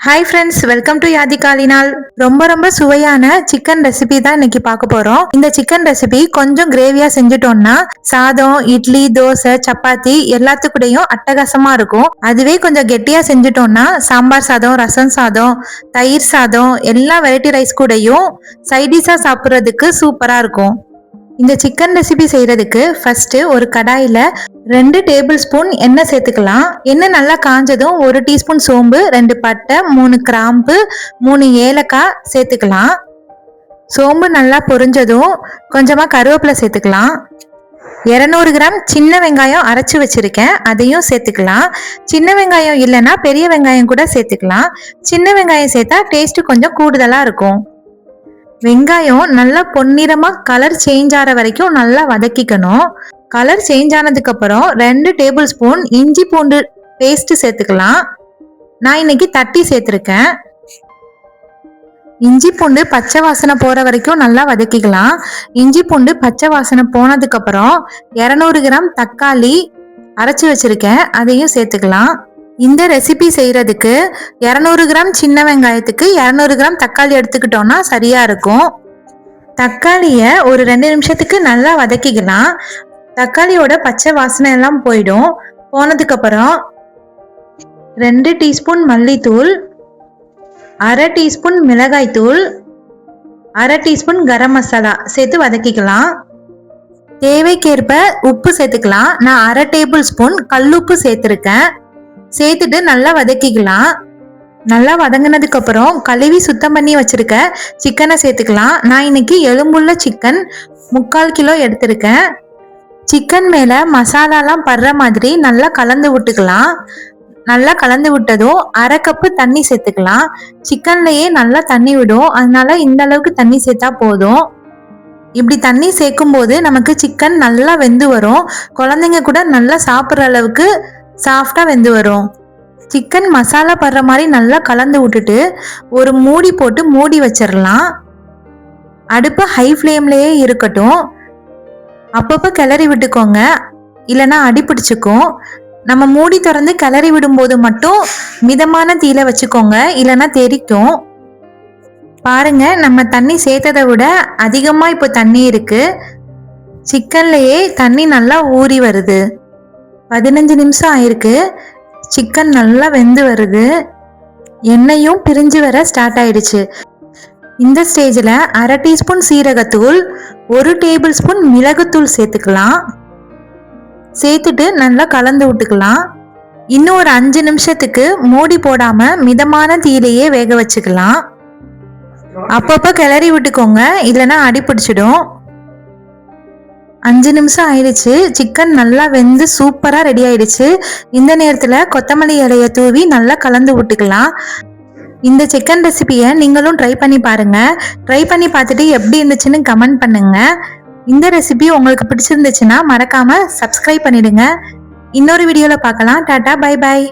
Hi friends, welcome to யாதிகாலினால். ரொம்ப சுவையான சிக்கன் ரெசிபி தான் இன்னைக்கு பார்க்க போறோம். இந்த சிக்கன் ரெசிபி கொஞ்சம் கிரேவியா செஞ்சுட்டோம்னா சாதம், இட்லி, தோசை, சப்பாத்தி எல்லாத்துக்கூடயும் அட்டகாசமா இருக்கும். அதுவே கொஞ்சம் கெட்டியா செஞ்சுட்டோம்னா சாம்பார் சாதம், ரசம் சாதம், தயிர் சாதம் எல்லா வெரைட்டி ரைஸ் கூடயும் சைடிஷா சாப்பிட்றதுக்கு சூப்பரா இருக்கும். இந்த சிக்கன் ரெசிபி செய்யறதுக்கு ஃபர்ஸ்ட் ஒரு கடாயில 2 டேபிள் ஸ்பூன் எண்ணெய் சேர்த்துக்கலாம். எண்ணெய் நல்லா காஞ்சதும் 1 டீஸ்பூன் சோம்பு, 2 பட்டை, 3 கிராம்பு, 3 ஏலக்காய் சேர்த்துக்கலாம். சோம்பு நல்லா பொரிஞ்சதும் கொஞ்சமா கருவேப்பிலை சேர்த்துக்கலாம். 200 கிராம் சின்ன வெங்காயம் அரைச்சு வச்சிருக்கேன், அதையும் சேர்த்துக்கலாம். சின்ன வெங்காயம் இல்லைன்னா பெரிய வெங்காயம் கூட சேர்த்துக்கலாம். சின்ன வெங்காயம் சேர்த்தா டேஸ்ட் கொஞ்சம் கூடுதலா இருக்கும். வெங்காயம் நல்லா பொன்னிறமா கலர் சேஞ்ச் ஆகிற வரைக்கும் நல்லா வதக்கிக்கணும். கலர் சேஞ்ச் ஆனதுக்கு அப்புறம் 2 டேபிள் ஸ்பூன் இஞ்சி பூண்டு பேஸ்ட் சேர்த்துக்கலாம். நான் இன்னைக்கு தட்டி சேர்த்துருக்கேன். இஞ்சி பூண்டு பச்சை வாசனை போற வரைக்கும் நல்லா வதக்கிக்கலாம். இஞ்சி பூண்டு பச்சை வாசனை போனதுக்கு அப்புறம் 200 கிராம் தக்காளி அரைச்சி வச்சிருக்கேன், அதையும் சேர்த்துக்கலாம். இந்த ரெசிபி செய்யறதுக்கு 200 கிராம் சின்ன வெங்காயத்துக்கு 200 கிராம் தக்காளி எடுத்துக்கிட்டோம்னா சரியா இருக்கும். தக்காளியை ஒரு 2 நிமிஷத்துக்கு நல்லா வதக்கிக்கலாம். தக்காளியோட பச்சை வாசனை எல்லாம் போயிடும். போனதுக்கு அப்புறம் 2 டீஸ்பூன் மல்லித்தூள், 1/2 டீஸ்பூன் மிளகாய் தூள், 1/2 டீஸ்பூன் கரம் மசாலா சேர்த்து வதக்கிக்கலாம். தேவைக்கேற்ப உப்பு சேர்த்துக்கலாம். நான் 1/2 டேபிள் ஸ்பூன் கல்லுப்பு சேர்த்துருக்கேன். சேர்த்துட்டு நல்லா வதக்கிக்கலாம். நல்லா வதங்கினதுக்கு அப்புறம் கழுவி சுத்தம் பண்ணி வச்சிருக்க சிக்கனை சேர்த்துக்கலாம். நான் இன்னைக்கு எலும்புள்ள சிக்கன் 3/4 கிலோ எடுத்திருக்கேன். சிக்கன் மேல மசாலாலாம் படுற மாதிரி நல்லா கலந்து விட்டுக்கலாம். நல்லா கலந்து விட்டதும் 1/2 கப்பு தண்ணி சேர்த்துக்கலாம். சிக்கன்லயே நல்லா தண்ணி விடும், அதனால இந்த அளவுக்கு தண்ணி சேர்த்தா போதும். இப்படி தண்ணி சேர்க்கும் போது நமக்கு சிக்கன் நல்லா வெந்து வரும். குழந்தைங்க கூட நல்லா சாப்பிட்ற அளவுக்கு சாஃப்டா வெந்து வரும். சிக்கன் மசாலா படுற மாதிரி நல்லா கலந்து விட்டுட்டு ஒரு மூடி போட்டு மூடி வச்சிடலாம். அடுப்பு ஹை ஃப்ளேம்லயே இருக்கட்டும். அப்பப்போ கிளறி விட்டுக்கோங்க, இல்லைன்னா அடி பிடிச்சிக்கும். நம்ம மூடி திறந்து கிளறி விடும்போது மட்டும் மிதமான தீயில வச்சுக்கோங்க, இல்லைன்னா தெறிக்கும். பாருங்க, நம்ம தண்ணி சேர்த்ததை விட அதிகமா இப்போ தண்ணி இருக்கு. சிக்கன்லயே தண்ணி நல்லா ஊறி வருது. 15 நிமிஷம் ஆயிருக்கு. சிக்கன் நல்லா வெந்து வருது. எண்ணெயும் பிரிஞ்சு வர ஸ்டார்ட் ஆயிடுச்சு. இந்த ஸ்டேஜில் 1/2 டீஸ்பூன் சீரகத்தூள், 1 டேபிள் ஸ்பூன் மிளகுத்தூள் சேர்த்துக்கலாம். சேர்த்துட்டு நல்லா கலந்து விட்டுக்கலாம். இன்னும் ஒரு 5 நிமிஷத்துக்கு மூடி போடாம மிதமான தீயிலேயே வேக வச்சுக்கலாம். அப்பப்போ கிளறி விட்டுக்கோங்க, இல்லைன்னா அடி பிடிச்சிடும். 5 நிமிஷம் ஆயிடுச்சு. சிக்கன் நல்லா வெந்து சூப்பரா ரெடி ஆயிடுச்சு. இந்த நேரத்துல கொத்தமல்லி இலைய தூவி நல்லா கலந்து விட்டுக்கலாம். இந்த சிக்கன் ரெசிபியை நீங்களும் ட்ரை பண்ணி பாருங்க. ட்ரை பண்ணி பார்த்துட்டு எப்படி இருந்துச்சுன்னு கமெண்ட் பண்ணுங்க. இந்த ரெசிபி உங்களுக்கு பிடிச்சிருந்துச்சுன்னா மறக்காம சப்ஸ்கிரைப் பண்ணிடுங்க. இன்னொரு வீடியோல பார்க்கலாம். Tata, bye bye.